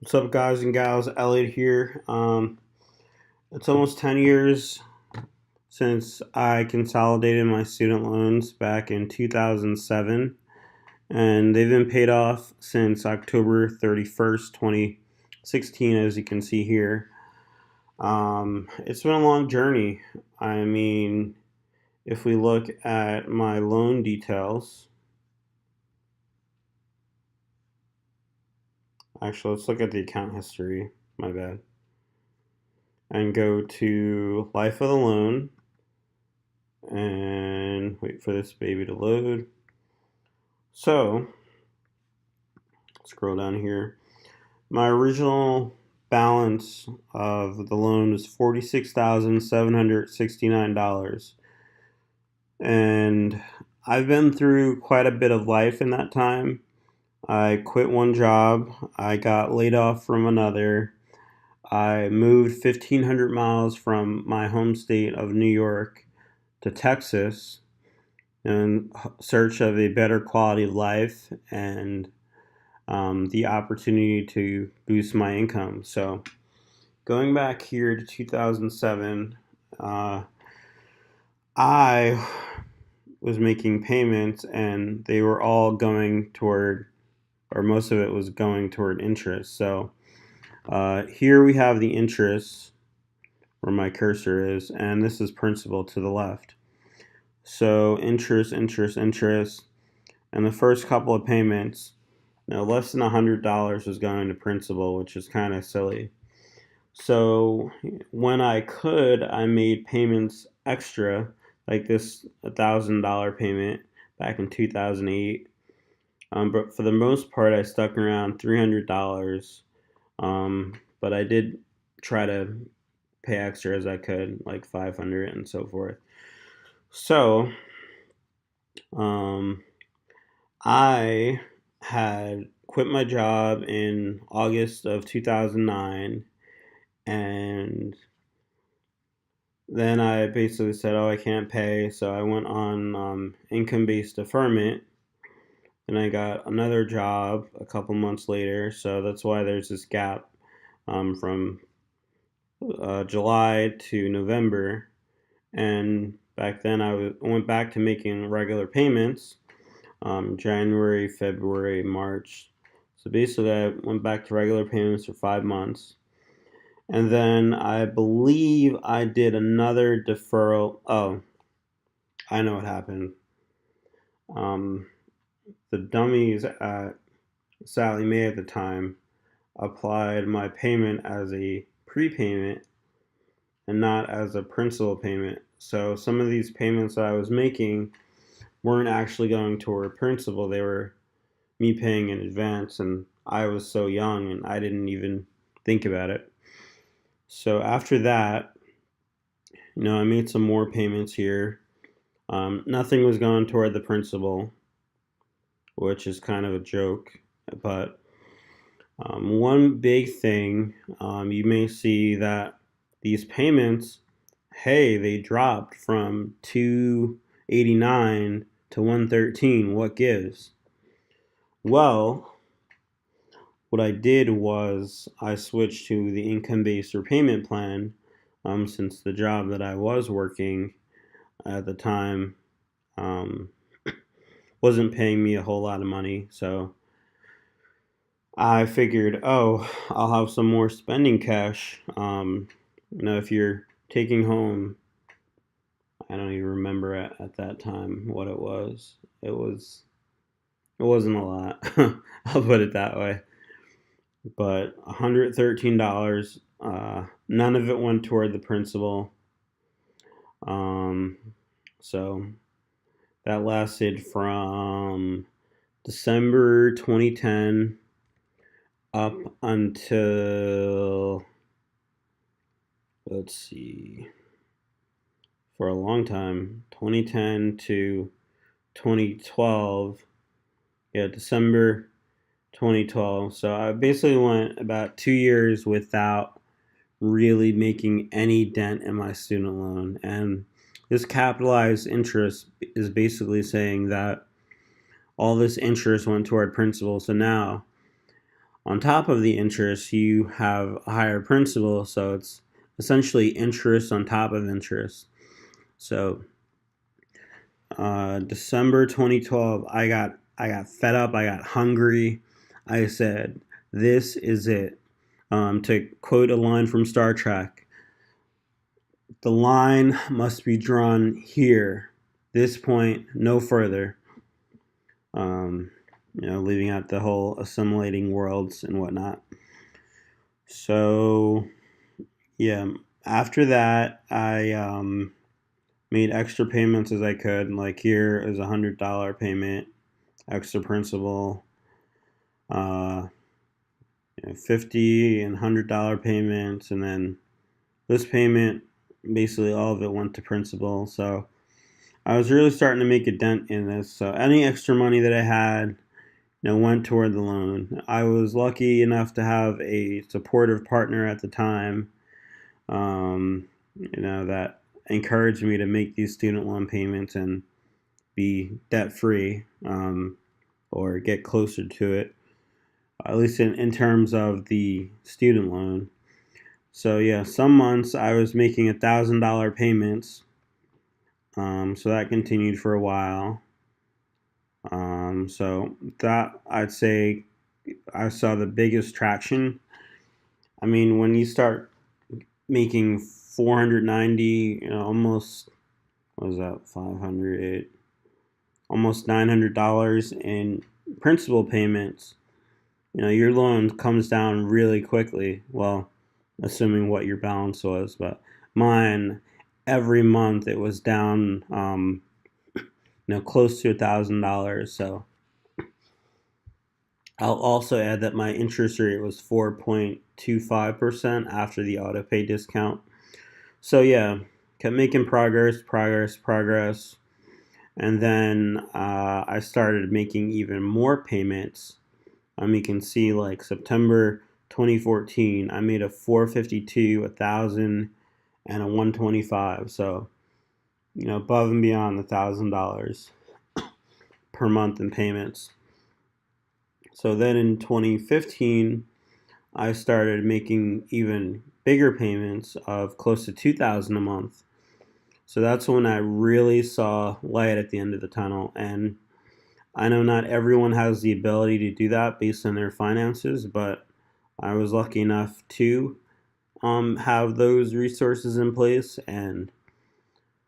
What's up, guys and gals? Elliot here. It's almost 10 years since I consolidated my student loans back in 2007, and they've been paid off since October 31st, 2016, as you can see here. It's been a long journey. I mean, if we look at my loan details, actually, let's look at the account history. My bad. And go to life of the loan and wait for this baby to load. So, scroll down here. My original balance of the loan was $46,769. And I've been through quite a bit of life in that time. I quit one job, I got laid off from another. I moved 1,500 miles from my home state of New York to Texas in search of a better quality of life and the opportunity to boost my income. So, going back here to 2007, I was making payments and they were all going toward, or most of it was going toward interest. So, here we have the interest where my cursor is, and this is principal to the left. So interest, and the first couple of payments, less than $100 was going to principal, which is kind of silly. So when I could, I made payments extra, like this $1,000 payment back in 2008. But for the most part, I stuck around $300. But I did try to pay extra as I could, like 500 and so forth. So, I had quit my job in August of 2009, and then I basically said, "Oh, I can't pay," so I went on income-based deferment. And I got another job a couple months later, so that's why there's this gap from July to November. And back then, I went back to making regular payments, January, February, March. So basically, I went back to regular payments for 5 months. And then I believe I did another deferral. Oh, I know what happened. Um, the dummies at Sallie Mae at the time applied my payment as a prepayment and not as a principal payment. So some of these payments that I was making weren't actually going toward principal. They were me paying in advance, and I was so young and I didn't even think about it. So after that, I made some more payments here. Nothing was going toward the principal, which is kind of a joke. But one big thing, you may see that these payments, hey, they dropped from 289 to 113. What gives? Well, what I did was I switched to the income-based repayment plan, since the job that I was working at the time wasn't paying me a whole lot of money. So I figured, oh, I'll have some more spending cash. If you're taking home, I don't even remember at that time what it was. It wasn't a lot. I'll put it that way. But $113. None of it went toward the principal. So that lasted from December 2010 up until, let's see, for a long time, 2010 to 2012. Yeah, December 2012. So I basically went about 2 years without really making any dent in my student loan. And this capitalized interest is basically saying that all this interest went toward principal. So now on top of the interest, you have a higher principal, so it's essentially interest on top of interest. So December 2012, I got fed up. I got hungry. I said, "This is it." To quote a line from Star Trek, the line must be drawn here. This point, no further. Leaving out the whole assimilating worlds and whatnot. So, yeah, after that, I made extra payments as I could. Like here is $100 payment, extra principal, uh, 50 and $100 payments, and then this payment, basically all of it went to principal. So I was really starting to make a dent in this. So any extra money that I had, went toward the loan. I was lucky enough to have a supportive partner at the time, that encouraged me to make these student loan payments and be debt free, or get closer to it, at least in terms of the student loan. So yeah, some months I was making $1,000 payments. So that continued for a while. So that, I'd say, I saw the biggest traction. I mean, when you start making 490, almost, what was that, 500, almost $900 in principal payments, your loan comes down really quickly. Well, assuming what your balance was, but mine, every month it was down, close to $1,000. So I'll also add that my interest rate was 4.25% after the auto pay discount. So yeah, kept making progress. And then I started making even more payments. You can see like September 2014, I made a 452, 1,000, and a 125. So, above and beyond the $1,000 per month in payments. So then in 2015, I started making even bigger payments of close to $2,000 a month. So that's when I really saw light at the end of the tunnel. And I know not everyone has the ability to do that based on their finances, but I was lucky enough to have those resources in place, and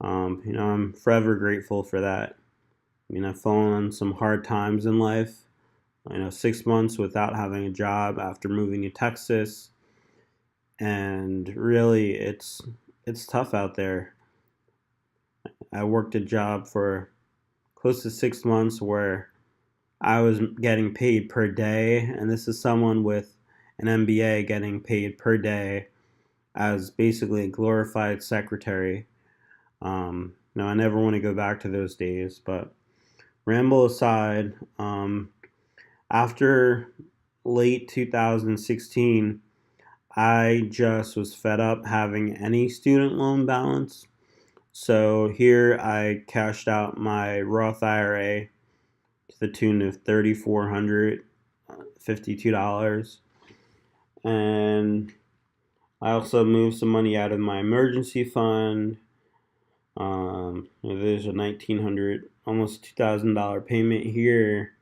I'm forever grateful for that. I've fallen on some hard times in life. 6 months without having a job after moving to Texas, and really, it's tough out there. I worked a job for close to 6 months where I was getting paid per day, and this is someone with an MBA getting paid per day as basically a glorified secretary. I never want to go back to those days, but ramble aside, after late 2016, I just was fed up having any student loan balance. So here I cashed out my Roth IRA to the tune of $3,452. And I also moved some money out of my emergency fund. There's a $1,900, almost $2,000 payment here.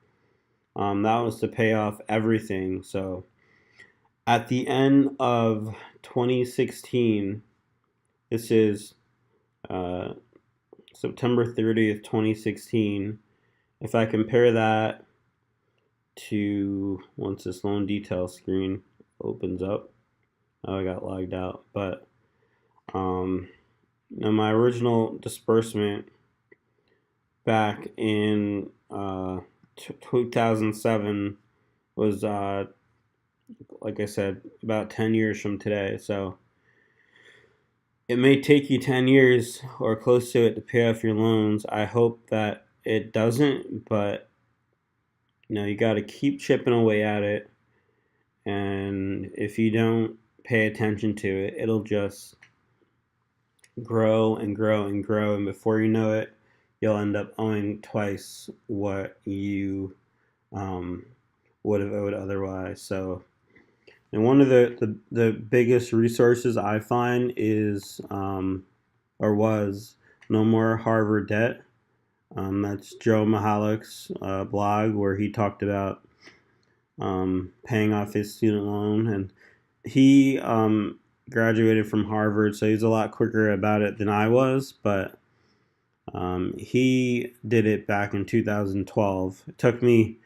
That was to pay off everything. So at the end of 2016, this is September 30th, 2016. If I compare that to once this loan detail screen opens up, I got logged out. But my original disbursement back in 2007 was, like I said, about 10 years from today. So it may take you 10 years or close to it to pay off your loans. I hope that it doesn't, but you got to keep chipping away at it. And if you don't pay attention to it, it'll just grow and grow and grow. And before you know it, you'll end up owing twice what you would have owed otherwise. So, and one of the biggest resources I find is or was No More Harvard Debt. That's Joe Mihalik's blog where he talked about paying off his student loan, and he graduated from Harvard, so he's a lot quicker about it than I was. But he did it back in 2012. It took me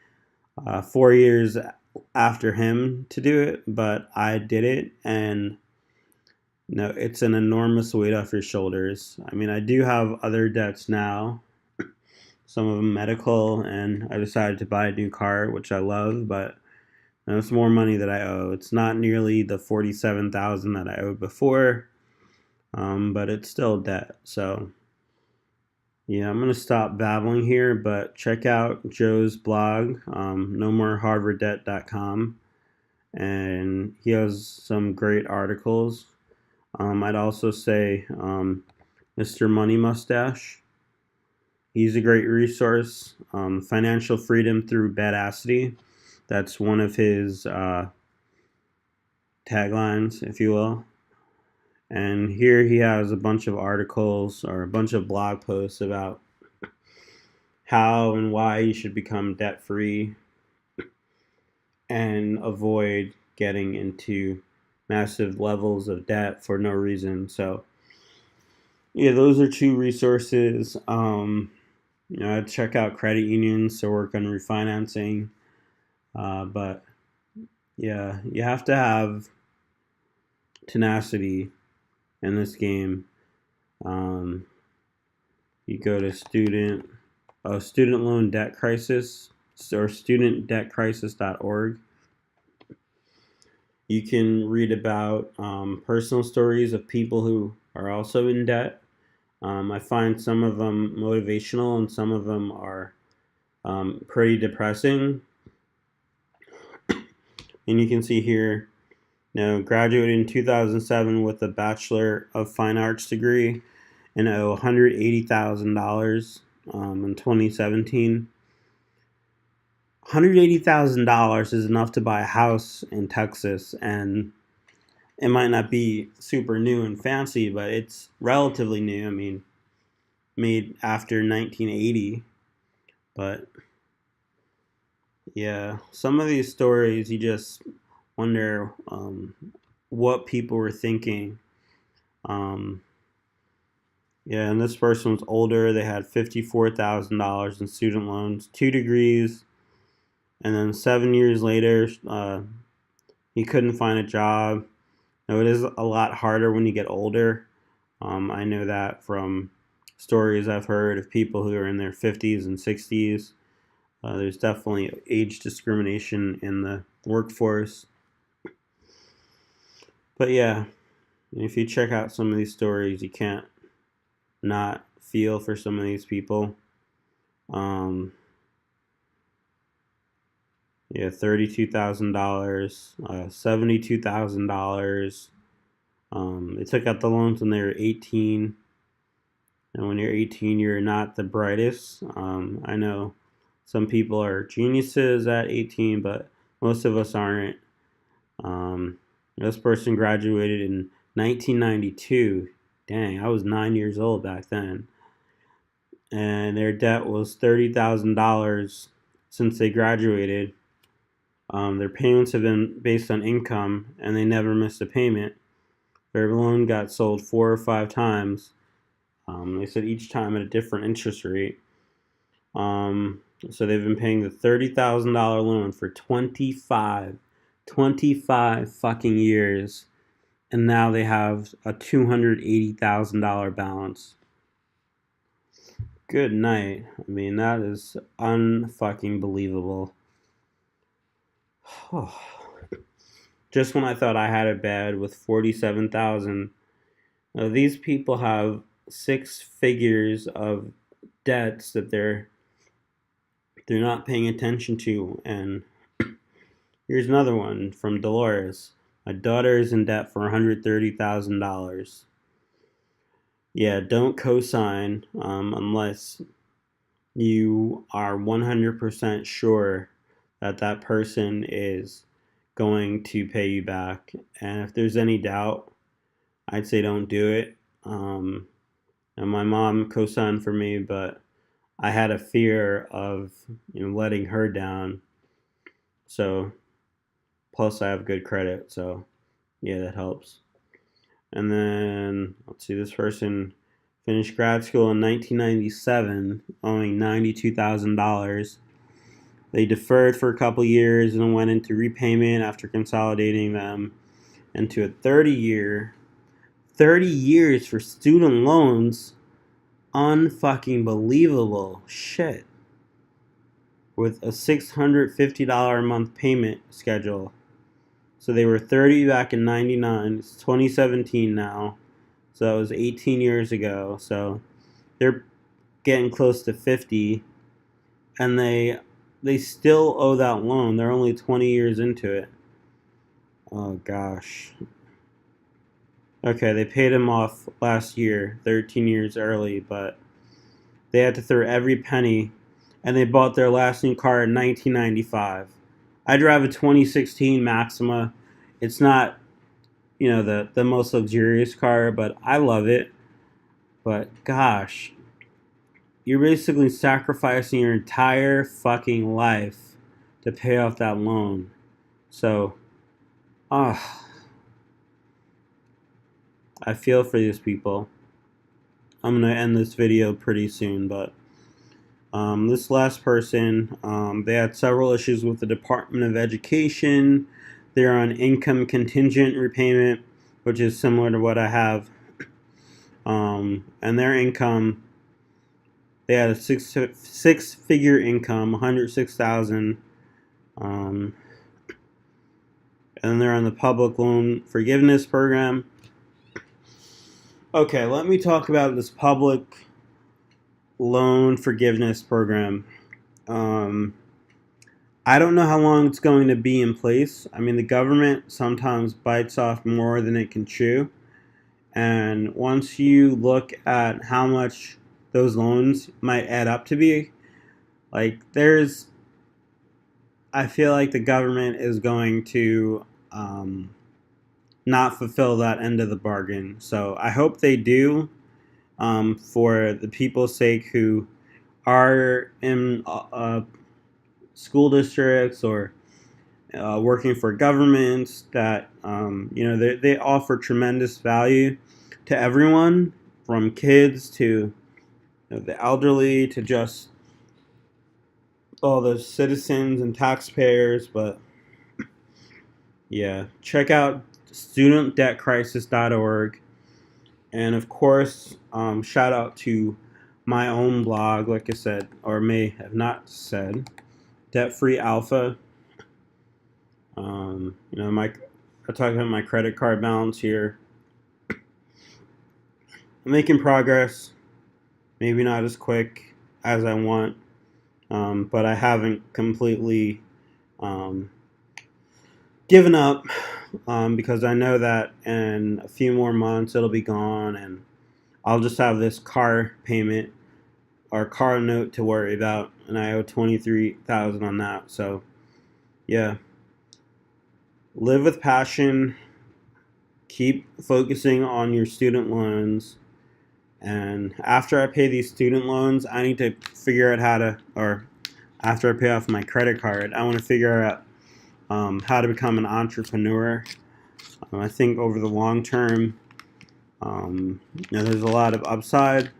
4 years after him to do it, but I did it, and no, it's an enormous weight off your shoulders. I mean, I do have other debts now, some of them medical, and I decided to buy a new car, which I love, but it's more money that I owe. It's not nearly the 47,000 that I owed before, but it's still debt. So yeah, I'm gonna stop babbling here, but check out Joe's blog, nomoreharvarddebt.com, and he has some great articles. I'd also say Mr. Money Mustache. He's a great resource. Financial Freedom Through Badassity. That's one of his taglines, if you will. And here he has a bunch of articles or a bunch of blog posts about how and why you should become debt free and avoid getting into massive levels of debt for no reason. So, yeah, those are two resources. I'd check out credit unions to work on refinancing. But yeah, you have to have tenacity in this game. You go to student loan debt crisis or studentdebtcrisis.org. You can read about personal stories of people who are also in debt. I find some of them motivational and some of them are pretty depressing. And you can see here, graduated in 2007 with a Bachelor of Fine Arts degree and owe $180,000 in 2017. $180,000 is enough to buy a house in Texas, and it might not be super new and fancy, but it's relatively new. I mean, made after 1980. But yeah, some of these stories you just wonder what people were thinking. Yeah, and this person was older. They had $54,000 in student loans, 2 degrees, and then 7 years later, he couldn't find a job. Now, it is a lot harder when you get older. I know that from stories I've heard of people who are in their 50s and 60s. There's definitely age discrimination in the workforce. But yeah, if you check out some of these stories, you can't not feel for some of these people. Yeah, $32,000, $72,000. They took out the loans when they were 18. And when you're 18, you're not the brightest. I know some people are geniuses at 18, but most of us aren't. This person graduated in 1992. Dang, I was 9 years old back then. And their debt was $30,000 since they graduated. Their payments have been based on income, and they never missed a payment. Their loan got sold 4 or 5 times. They said each time at a different interest rate. So they've been paying the $30,000 loan for 25 fucking years, and now they have a $280,000 balance. Good night. I mean, that is unfucking believable. Just when I thought I had it bad with 47,000, these people have 6 figures of debts that they're not paying attention to. And here's another one from Dolores. My daughter is in debt for $130,000. Yeah, don't co-sign unless you are 100% sure that that person is going to pay you back. And if there's any doubt, I'd say don't do it. And my mom co-signed for me, but I had a fear of letting her down. So plus I have good credit, so yeah, that helps. And then let's see, this person finished grad school in 1997, owing $92,000. They deferred for a couple years and went into repayment after consolidating them into a 30 years for student loans. Unfucking believable shit. With a $650 a month payment schedule. So they were 30 back in 99. It's 2017 now. So that was 18 years ago. So they're getting close to 50. And they still owe that loan. They're only 20 years into it. Oh gosh. Okay, they paid him off last year, 13 years early, but they had to throw every penny, and they bought their last new car in 1995. I drive a 2016 Maxima. It's not, the most luxurious car, but I love it. But gosh, you're basically sacrificing your entire fucking life to pay off that loan. So, I feel for these people. I'm going to end this video pretty soon, but this last person, they had several issues with the Department of Education. They're on income contingent repayment, which is similar to what I have. And their income, they had a six-figure income, 106,000. And they're on the public loan forgiveness program. Okay, let me talk about this public loan forgiveness program. I don't know how long it's going to be in place. I mean, the government sometimes bites off more than it can chew. And once you look at how much those loans might add up to be, I feel like the government is going to not fulfill that end of the bargain. So I hope they do, for the people's sake who are in school districts or working for governments that they offer tremendous value to everyone, from kids to the elderly to just all the citizens and taxpayers. But yeah, check out studentdebtcrisis.org. And of course, shout out to my own blog, like I said, or may have not said, Debt Free Alpha. I talk about my credit card balance here. I'm making progress, maybe not as quick as I want, but I haven't completely given up, because I know that in a few more months it'll be gone, and I'll just have this car payment or car note to worry about, and I owe $23,000 on that. So yeah, live with passion, keep focusing on your student loans, and after I pay these student loans, I need to figure out after I pay off my credit card, I want to figure out how to become an entrepreneur. I think over the long term, there's a lot of upside,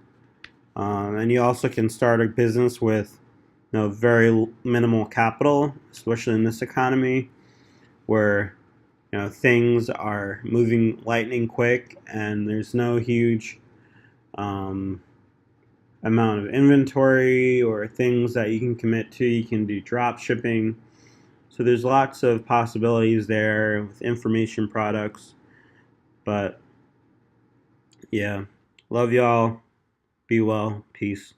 and you also can start a business with very minimal capital, especially in this economy where things are moving lightning quick and there's no huge amount of inventory or things that you can commit to. You can do drop shipping. So there's lots of possibilities there with information products. But yeah, love y'all. Be well. Peace.